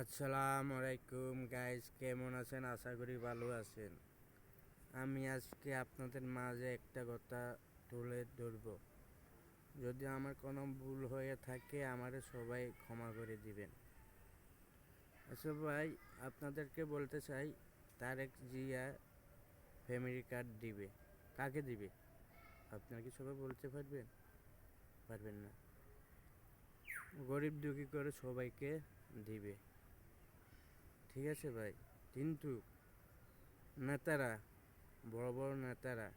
আসসালামু আলাইকুম গাইস, কেমন আছেন? আশা করি ভালো আছেন। আমি আজকে আপনাদের মাঝে একটা কথা তুলে ধরব। যদি আমার কোনো ভুল হয়ে থাকে আমারে সবাই ক্ষমা করে দিবেন। আচ্ছা ভাই, আপনাদেরকে বলতে চাই, তারেক জিয়া ফ্যামিলি কার্ড দিবে। কাকে দিবে আপনারা কি সবাই বলতে পারবেন? পারবেন না। গরিব দুঃখী করে সবাইকে দিবে, ঠিক আছে ভাই। কিন্তু নেতারা, বড় বড় নেতারা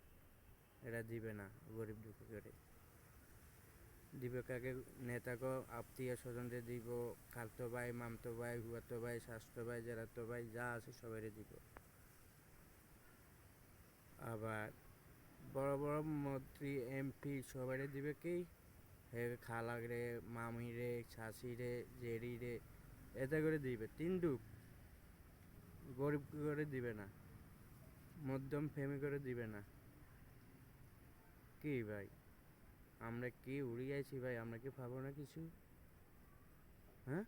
এরা দিবে না। গরিব দুঃখী করে দিবে কাকে? নেতাকে আত্মীয় স্বজনদের দিব, খালতো ভাই, মামতো ভাই, হুয়াতো ভাই, স্বাস্থ্য ভাই, জেরাতো ভাই, যা আছে সবাই দিব। আবার বড় বড় মন্ত্রী, এমপি সবাই দিবে কি? হে খালা রে, মামি রে, শাশি রে, জেরি রে, এতে করে দিবে। কিন্তু গরিব করে দিবে না, মধ্যম ফ্যামিলি করে দিবে না। কি ভাই, আমরা কি উড়ে আইছি ভাই? আমরা কি পাবো না কিছু? হ্যাঁ,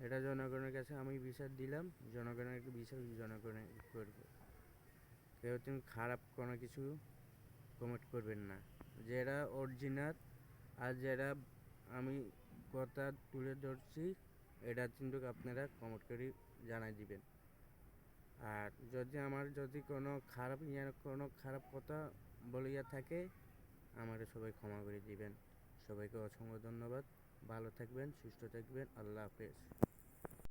এটা জনগণের কাছে আমি বিচার দিলাম, জনগণের বিচার জনগণের করবে। কেউ তুমি খারাপ কোনো কিছু কমেন্ট করবেন না। যেটা অরিজিনাল আর যেটা আমি কথা তুলে ধরছি, এটা কিন্তু আপনারা কমেন্ট করে জানাই দিবেন। আর যদি কোনো খারাপ কথা বলিয়া থাকে, আমাকে সবাই ক্ষমা করে দিবেন। সবাইকে অসংখ্য ধন্যবাদ। ভালো থাকবেন, সুস্থ থাকবেন। আল্লাহ হাফেজ।